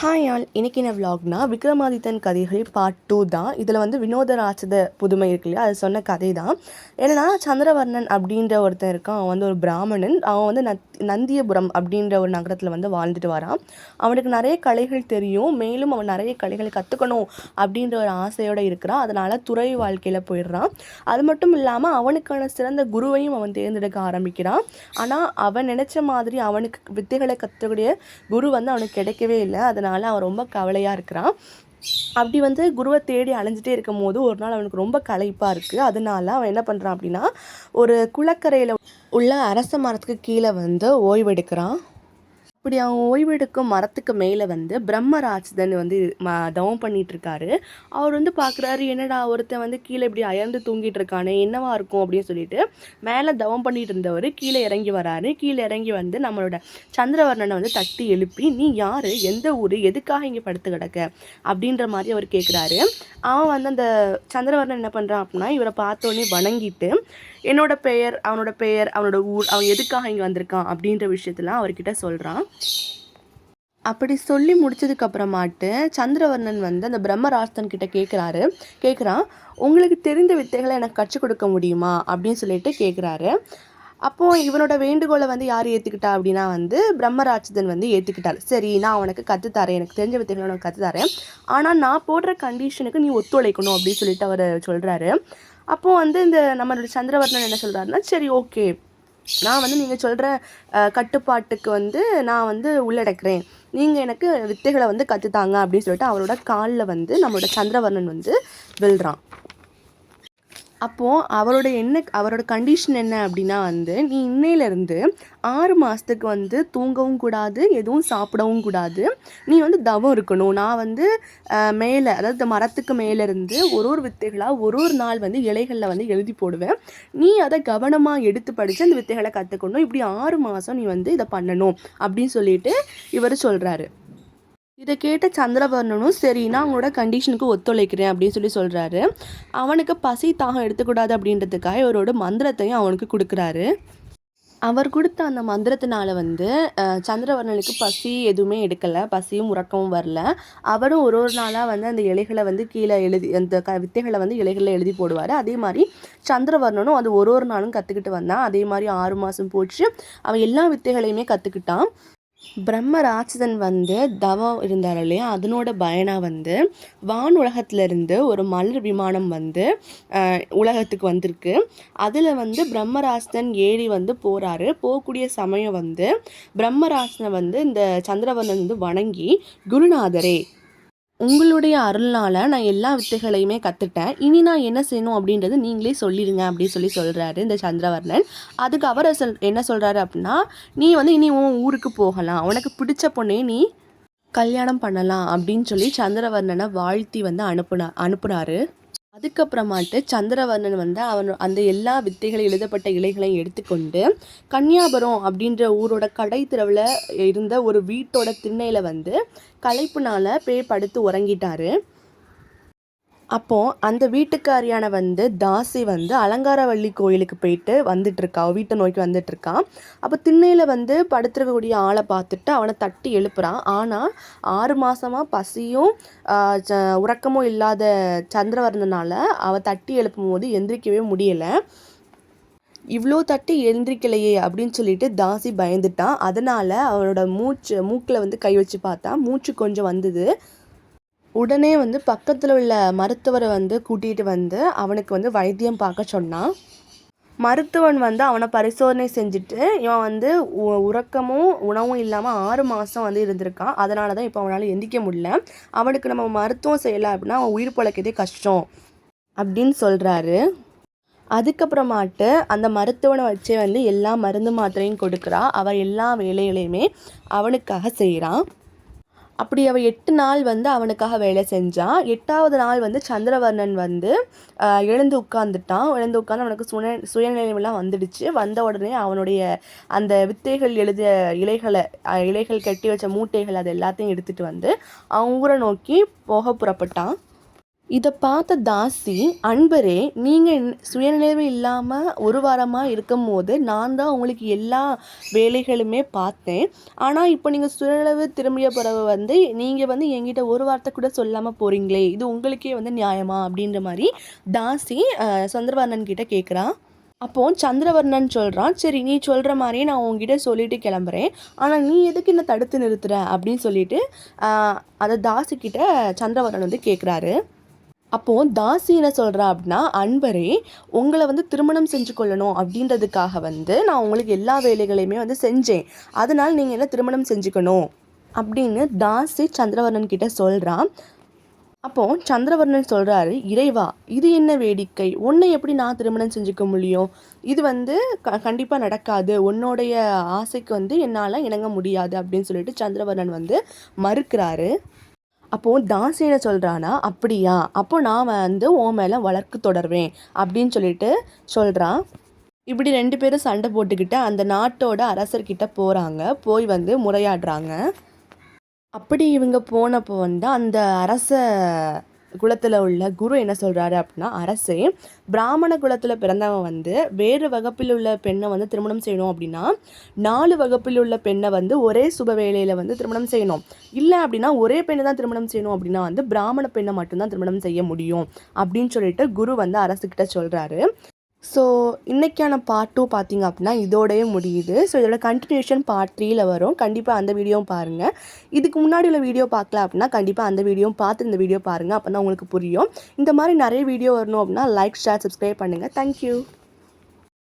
Hi all, இன்னைக்கு என்ன விலாக்னா விக்ரமாதித்தன் கதைகள் பார்ட் 2 தான். இதில் வந்து வினோதராட்சத புதுமை இருக்கு இல்லையா, அது சொன்ன கதை தான். ஏன்னா சந்திரவர்ணன் அப்படின்ற ஒருத்தன் இருக்கான். அவன் வந்து ஒரு பிராமணன். அவன் வந்து நந்தியபுரம் அப்படின்ற ஒரு நகரத்தில் வந்து வாழ்ந்துட்டு வரான். அவனுக்கு நிறைய கலைகள் தெரியும். மேலும் அவன் நிறைய கலைகளை கற்றுக்கணும் அப்படின்ற ஒரு ஆசையோடு இருக்கிறான். அதனால் துறை வாழ்க்கையில் போயிடுறான். அது மட்டும் இல்லாமல் அவனுக்கான சிறந்த குருவையும் அவன் தேர்ந்தெடுக்க ஆரம்பிக்கிறான். ஆனால் அவன் நினச்ச மாதிரி அவனுக்கு வித்தைகளை கற்றுக்கூடிய குரு வந்து அவனுக்கு கிடைக்கவே இல்லை. அதனால் அவன் ரொம்ப கவலையாக இருக்கிறான். அப்படி வந்து குருவை தேடி அலைஞ்சிட்டே இருக்கும் போது ஒரு நாள் அவனுக்கு ரொம்ப களைப்பாக இருக்குது. அதனால அவன் என்ன பண்ணுறான் அப்படின்னா, ஒரு குளக்கரையில் உள்ள அரச மரத்துக்கு கீழே வந்து ஓய்வெடுக்கிறான். இப்படி அவன் ஓய்வெடுக்கும் மரத்துக்கு மேலே வந்து பிரம்மராட்சதன் வந்து தவம் பண்ணிட்டு இருக்காரு. அவர் வந்து பார்க்குறாரு, என்னடா ஒருத்தன் வந்து கீழே இப்படி அயர்ந்து தூங்கிட்டு இருக்கானே, என்னவா இருக்கும் அப்படின்னு சொல்லிட்டு மேலே தவம் பண்ணிட்டு இருந்தவர் கீழே இறங்கி வராரு. கீழே இறங்கி வந்து நம்மளோட சந்திரவர்ணனை வந்து தட்டி எழுப்பி, நீ யார், எந்த ஊர், எதுக்காக இங்கே படுத்து கிடக்க அப்படின்ற மாதிரி அவர் கேட்குறாரு. அவன் வந்து அந்த சந்திரவர்ணன் என்ன பண்ணுறான் அப்படின்னா, இவரை பார்த்தோன்னே வணங்கிட்டு என்னோட பெயர், அவனோட ஊர், அவன் எதுக்காக இங்கே வந்திருக்கான் அப்படின்ற விஷயத்தெல்லாம் அவர்கிட்ட சொல்கிறான். அப்படி சொல்லி முடிச்சதுக்கு அப்புறமாட்டு சந்திரவர்ணன் வந்து அந்த பிரம்மராஷ்டன் கிட்ட கேட்குறான், உங்களுக்கு தெரிந்த வித்தைகளை எனக்கு கற்றுக் கொடுக்க முடியுமா அப்படின்னு சொல்லிட்டு கேட்குறாரு. அப்போது இவனோட வேண்டுகோளை வந்து யார் ஏற்றுக்கிட்டா அப்படின்னா வந்து பிரம்மராட்சதன் வந்து ஏற்றுக்கிட்டாள். சரி, நான் உனக்கு கற்றுத்தரேன், எனக்கு தெரிஞ்ச வித்தைகளை உனக்கு கற்றுத்தரேன், ஆனால் நான் போடுற கண்டிஷனுக்கு நீ ஒத்துழைக்கணும் அப்படின்னு சொல்லிட்டு அவர் சொல்கிறாரு. அப்போது வந்து இந்த நம்மளோட சந்திரவர்ணன் என்ன சொல்கிறாருன்னா, சரி ஓகே, நான் வந்து நீங்கள் சொல்கிற கட்டுப்பாட்டுக்கு வந்து நான் வந்து உள்ளடக்கிறேன், நீங்கள் எனக்கு வித்தைகளை வந்து கற்றுத்தாங்க அப்படின்னு சொல்லிட்டு அவரோட காலில் வந்து நம்மளோட சந்திரவர்ணன் வந்து விழுறான். அப்போது அவரோட கண்டிஷன் என்ன அப்படின்னா வந்து, நீ இன்னையிலேருந்து 6 மாதத்துக்கு வந்து தூங்கவும் கூடாது, எதுவும் சாப்பிடவும் கூடாது, நீ வந்து தவம் இருக்கணும். நான் வந்து மேலே, அதாவது மரத்துக்கு மேலேருந்து ஒரு வித்தைகளாக ஒரு நாள் வந்து இலைகளில் வந்து எழுதி போடுவேன். நீ அதை கவனமாக எடுத்து படித்து அந்த வித்தைகளை கற்றுக்கணும். இப்படி 6 மாதம் நீ வந்து இதை பண்ணணும் அப்படின்னு சொல்லிட்டு இவர் சொல்கிறாரு. இதை கேட்ட சந்திரவர்ணனும் சரி, நான் அவங்களோட கண்டிஷனுக்கு ஒத்துழைக்கிறேன் அப்படின்னு சொல்கிறாரு. அவனுக்கு பசி தாகம் எடுத்துக்கூடாது அப்படின்றதுக்காக இவரோட மந்திரத்தையும் அவனுக்கு கொடுக்குறாரு. அவர் கொடுத்த அந்த மந்திரத்தினால வந்து சந்திரவர்ணனுக்கு பசி எதுவுமே எடுக்கலை, பசியும் உறக்கமும் வரல. அவரும் ஒரு நாளாக வந்து அந்த இலைகளை வந்து கீழே அந்த வித்தைகளை வந்து இலைகளில் எழுதி போடுவார். அதே மாதிரி சந்திரவர்ணனும் அது ஒரு நாளும் கற்றுக்கிட்டு வந்தான். அதே மாதிரி 6 மாதம் போச்சு, அவன் எல்லா வித்தைகளையுமே கற்றுக்கிட்டான். பிரம்மராட்சதன் வந்து தவம் இருந்தார் இல்லையா, அதனோட பயனாக வந்து வான் உலகத்திலிருந்து ஒரு மலர் விமானம் வந்து உலகத்துக்கு வந்திருக்கு. அதில் வந்து பிரம்மராட்சதன் ஏறி வந்து போகக்கூடிய சமயம் வந்து பிரம்மராட்சனை வந்து இந்த சந்திரவர்ணன் வந்து வணங்கி, குருநாதரே, உங்களுடைய அருள்னால் நான் எல்லா வித்தைகளையுமே கற்றுட்டேன், இனி நான் என்ன செய்யணும் அப்படின்றது நீங்களே சொல்லிடுங்க அப்படின்னு சொல்கிறாரு இந்த சந்திரவர்ணன். அதுக்கு அவர் என்ன சொல்கிறாரு அப்படின்னா, நீ வந்து இனி உன் ஊருக்கு போகலாம், உனக்கு பிடிச்ச பொண்ணே நீ கல்யாணம் பண்ணலாம் அப்படின்னு சொல்லி சந்திரவர்ணனை வாழ்த்தி வந்து அனுப்புனாரு. அதுக்கப்புறமாட்டு சந்திரவர்ணன் வந்து அந்த எல்லா வித்தைகளை எழுதப்பட்ட இலைகளையும் எடுத்துக்கொண்டு கன்னியாபுரம் அப்படின்ற ஊரோட கடை தெருவில் இருந்த ஒரு வீட்டோட திண்ணையில் வந்து களைப்புனால படுத்து உறங்கிட்டாரு. அப்போது அந்த வீட்டுக்காரியான வந்து தாசி வந்து அலங்காரவள்ளி கோயிலுக்கு போயிட்டு வந்துட்டுருக்கா, வீட்டை நோக்கி வந்துட்டுருக்கான். அப்போ திண்ணையில் வந்து படுத்துருக்கக்கூடிய ஆளை பார்த்துட்டு அவனை தட்டி எழுப்புறான். ஆனால் 6 மாதமாக பசியும் உறக்கமும் இல்லாத சந்திரவர்ணனால் அவன் தட்டி எழுப்பும் போது எந்திரிக்கவே முடியலை. இவ்வளோ தட்டி எழுந்திரிக்கலையே அப்படின்னு சொல்லிட்டு தாசி பயந்துட்டான். அதனால் அவனோட மூக்கில் வந்து கை வச்சு பார்த்தா மூச்சு கொஞ்சம் வந்தது. உடனே வந்து பக்கத்தில் உள்ள மருத்துவரை வந்து கூட்டிகிட்டு வந்து அவனுக்கு வந்து வைத்தியம் பார்க்க சொன்னான். மருத்துவன் வந்து அவனை பரிசோதனை செஞ்சுட்டு, இவன் வந்து உறக்கமும் உணவும் இல்லாமல் 6 மாதம் வந்து இருந்திருக்கான். அதனால தான் இப்போ அவனால் எந்திரிக்க முடியல. அவனுக்கு நம்ம மருத்துவம் செய்யலை அப்படின்னா அவன் உயிர் பிழைக்கிறதே கஷ்டம் அப்படின்னு சொல்கிறாரு. அதுக்கப்புறமாட்டு அந்த மருத்துவனை வச்சே வந்து எல்லா மருந்து மாத்திரையும் கொடுக்குறா. அவன் எல்லா வேலைகளையுமே அவனுக்காக செய்கிறான். அப்படி அவள் 8 நாள் வந்து அவனுக்காக வேலை செஞ்சான். 8ஆவது நாள் வந்து சந்திரவர்ணன் வந்து எழுந்து உட்காந்து அவனுக்கு சுயநினைவெல்லாம் வந்துடுச்சு. வந்த உடனே அவனுடைய அந்த வித்தைகள் எழுதிய இலைகள் கட்டி வச்ச மூட்டைகள் அது எல்லாத்தையும் எடுத்துகிட்டு வந்து அவன் ஊரை நோக்கி புறப்பட்டான். இதை பார்த்த தாசி, அன்பரே நீங்கள் சுயநினைவு இல்லாமல் ஒரு வாரமாக இருக்கும் போது நான் தான் உங்களுக்கு எல்லா வேலைகளுமே பார்த்தேன். ஆனால் இப்போ நீங்கள் சுயநினைவு திரும்பிய பிறகு வந்து நீங்கள் வந்து என்கிட்ட ஒரு வார்த்தை கூட சொல்லாமல் போகிறீங்களே, இது உங்களுக்கே வந்து நியாயமா அப்படின்ற மாதிரி தாசி சந்திரவர்ணன் கிட்ட கேட்குறா. அப்போது சந்திரவர்ணன் சொல்கிறான், சரி நீ சொல்கிற மாதிரியே நான் உங்ககிட்ட சொல்லிட்டு கிளம்புறேன், ஆனால் நீ எதுக்கு என்ன தடுத்து நிறுத்துற அப்படின்னு சொல்லிட்டு அதை தாசிக்கிட்ட சந்திரவர்ணன் வந்து கேட்குறாரு. அப்போது தாசி என்ன சொல்கிறா அப்படின்னா, அன்பரே உங்களை வந்து திருமணம் செஞ்சு கொள்ளணும் அப்படின்றதுக்காக வந்து நான் உங்களுக்கு எல்லா வேலைகளையுமே வந்து செஞ்சேன், அதனால் நீங்கள் என்ன திருமணம் செஞ்சுக்கணும் அப்படின்னு தாசி சந்திரவர்ணன் கிட்ட சொல்கிறான். அப்போது சந்திரவர்ணன் சொல்கிறாரு, இறைவா இது என்ன வேடிக்கை, உன்னை எப்படி நான் திருமணம் செஞ்சுக்க முடியும், இது வந்து கண்டிப்பாக நடக்காது, உன்னுடைய ஆசைக்கு வந்து என்னால் இணங்க முடியாது அப்படின்னு சொல்லிட்டு சந்திரவர்ணன் வந்து மறுக்கிறாரு. அப்போது தாசி என்ன சொல்கிறானா, அப்படியா அப்போ நான் வந்து உன் மேலே வழக்கு தொடர்வேன் அப்படின்னு சொல்லிட்டு சொல்கிறான். இப்படி 2 பேரும் சண்டை போட்டுக்கிட்டு அந்த நாட்டோட அரசர்கிட்ட போகிறாங்க, போய் வந்து முறையாடுறாங்க. அப்படி இவங்க போனப்போ வந்து அந்த அரச குலத்தில் உள்ள குரு என்ன சொல்கிறாரு அப்படின்னா, அரசே பிராமண குலத்தில் பிறந்தவன் வந்து வேறு வகுப்பில் உள்ள பெண்ணை வந்து திருமணம் செய்யணும் அப்படின்னா 4 வகுப்பில் உள்ள பெண்ணை வந்து ஒரே சுப வேளையில் வந்து திருமணம் செய்யணும், இல்லை அப்படின்னா ஒரே பெண்ணை தான் திருமணம் செய்யணும் அப்படின்னா வந்து பிராமண பெண்ணை மட்டும்தான் திருமணம் செய்ய முடியும் அப்படின்னு சொல்லிட்டு குரு வந்து அரசுக்கிட்ட சொல்கிறாரு. ஸோ இன்றைக்கான பார்ட் 2 பார்த்திங்க அப்படின்னா இதோடய முடியுது. ஸோ இதோட கண்டினியூஷன் பார்ட் 3ல் வரும், கண்டிப்பாக அந்த வீடியோவும் பாருங்கள். இதுக்கு முன்னாடி உள்ள வீடியோ பார்க்கல அப்படின்னா கண்டிப்பாக அந்த வீடியோவும் பார்த்து இந்த வீடியோ பாருங்கள், அப்போ தான் உங்களுக்கு புரியும். இந்த மாதிரி நிறைய வீடியோ வரணும் அப்படின்னா லைக், ஷேர், சப்ஸ்கிரைப் பண்ணுங்கள். தேங்க்யூ.